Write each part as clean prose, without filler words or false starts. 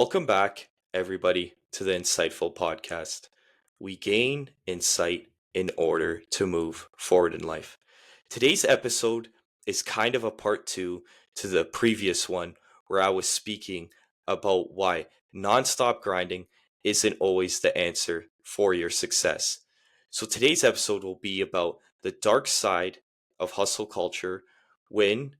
Welcome back, everybody, to the Insightful Podcast. We gain insight in order to move forward in life. Today's episode is kind of a part two to the previous one, where I was speaking about why nonstop grinding isn't always the answer for your success. So today's episode will be about the dark side of hustle culture when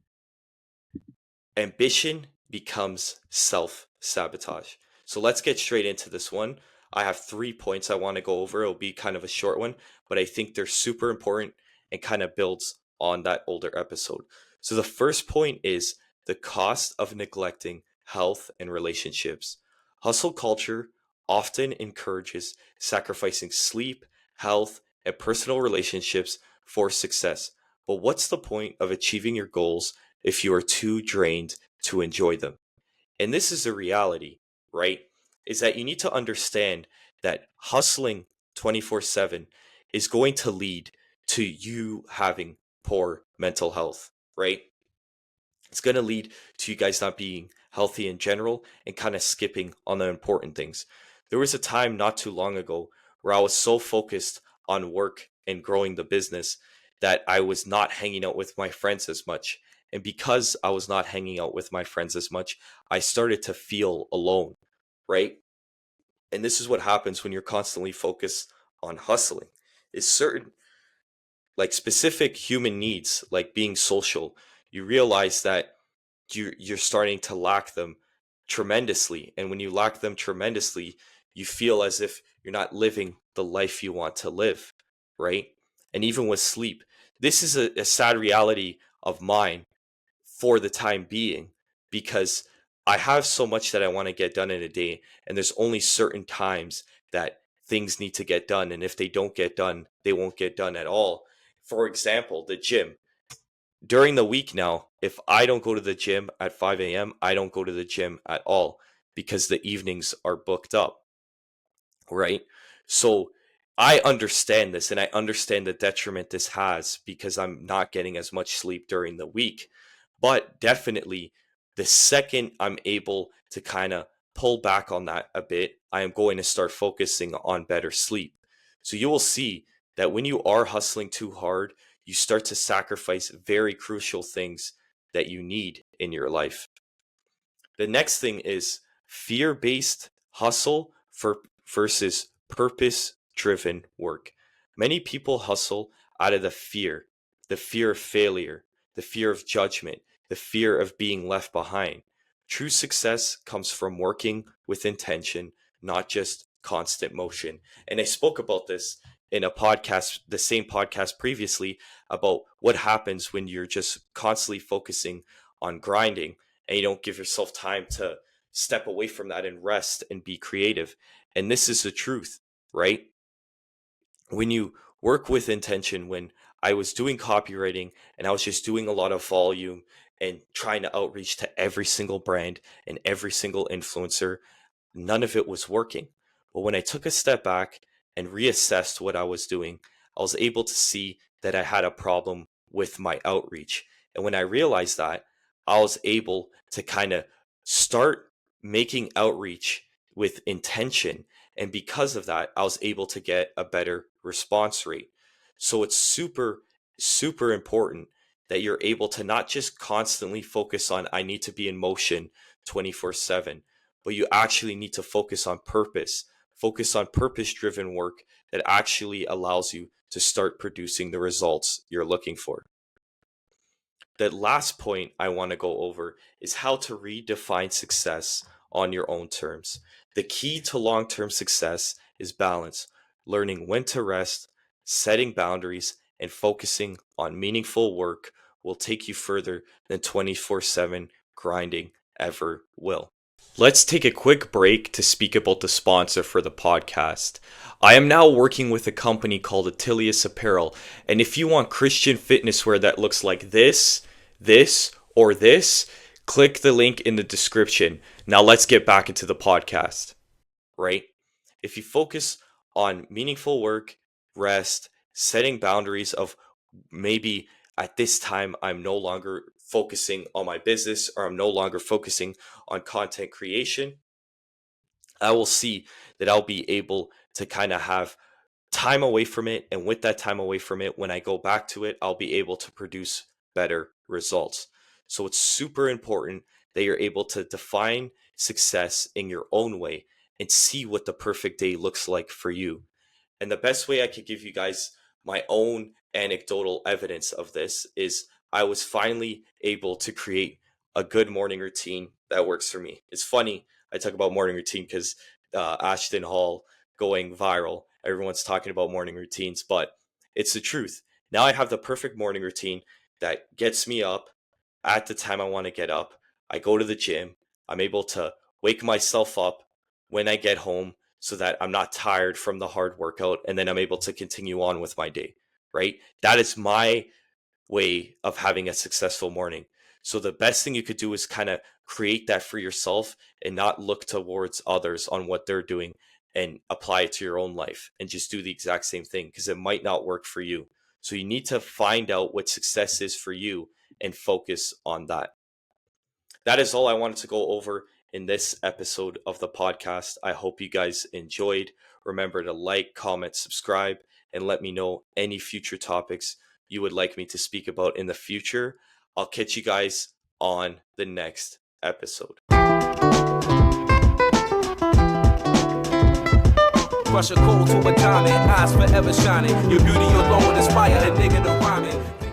ambition becomes self sabotage. So let's get straight into this one. I have 3 points I want to go over. It'll be kind of a short one, but I think they're super important and kind of builds on that older episode. So the first point is the cost of neglecting health and relationships. Hustle culture often encourages sacrificing sleep, health, and personal relationships for success. But what's the point of achieving your goals if you are too drained to enjoy them? And this is the reality, right? Is that you need to understand that hustling 24/7 is going to lead to you having poor mental health, right? It's going to lead to you guys not being healthy in general and kind of skipping on the important things. There was a time not too long ago where I was so focused on work and growing the business that I was not hanging out with my friends as much. And because I was not hanging out with my friends as much, I started to feel alone, right? And this is what happens when you're constantly focused on hustling. Is certain like specific human needs like being social, you realize that you're starting to lack them tremendously. And when you lack them tremendously, you feel as if you're not living the life you want to live, right? And even with sleep, this is a sad reality of mine for the time being, because I have so much that I want to get done in a day, and there's only certain times that things need to get done, and if they don't get done, they won't get done at all. For example, the gym. During the week now, if I don't go to the gym at 5 a.m., I don't go to the gym at all because the evenings are booked up, right? So I understand this, and I understand the detriment this has because I'm not getting as much sleep during the week. But definitely, the second I'm able to kind of pull back on that a bit, I am going to start focusing on better sleep. So you will see that when you are hustling too hard, you start to sacrifice very crucial things that you need in your life. The next thing is fear-based hustle versus purpose-driven work. Many people hustle out of the fear of failure, the fear of judgment, the fear of being left behind. True success comes from working with intention, not just constant motion. And I spoke about this in a podcast, the same podcast previously, about what happens when you're just constantly focusing on grinding and you don't give yourself time to step away from that and rest and be creative. And this is the truth, right? When you work with intention, when I was doing copywriting and I was just doing a lot of volume and trying to outreach to every single brand and every single influencer, none of it was working. But when I took a step back and reassessed what I was doing, I was able to see that I had a problem with my outreach. And when I realized that, I was able to kind of start making outreach with intention. And because of that, I was able to get a better response rate. So it's super, super important that you're able to not just constantly focus on, I need to be in motion 24/7, but you actually need to focus on purpose driven work that actually allows you to start producing the results you're looking for. The last point I want to go over is how to redefine success on your own terms. The key to long term success is balance, learning when to rest, setting boundaries, and focusing on meaningful work will take you further than 24/7 grinding ever will. Let's take a quick break to speak about the sponsor for the podcast. I am now working with a company called Attilius Apparel, and if you want Christian fitness wear that looks like or this, click the link in the description. Now let's get back into the podcast, right? If you focus on meaningful work, rest, setting boundaries of maybe at this time I'm no longer focusing on my business or I'm no longer focusing on content creation, I will see that I'll be able to kind of have time away from it. And with that time away from it, when I go back to it, I'll be able to produce better results. So it's super important that you're able to define success in your own way and see what the perfect day looks like for you. And the best way I could give you guys my own anecdotal evidence of this is I was finally able to create a good morning routine that works for me. It's funny, I talk about morning routine because Ashton Hall going viral. Everyone's talking about morning routines, but it's the truth. Now I have the perfect morning routine that gets me up at the time I want to get up. I go to the gym. I'm able to wake myself up when I get home so that I'm not tired from the hard workout, and then I'm able to continue on with my day, right? That is my way of having a successful morning. So the best thing you could do is kind of create that for yourself and not look towards others on what they're doing and apply it to your own life and just do the exact same thing because it might not work for you. So you need to find out what success is for you and focus on that. That is all I wanted to go over in this episode of the podcast. I hope you guys enjoyed. Remember to like, comment, subscribe, and let me know any future topics you would like me to speak about in the future. I'll catch you guys on the next episode. Crush a cold to a diamond, eyes forever shining. Your beauty alone inspire a nigga to rhyme it.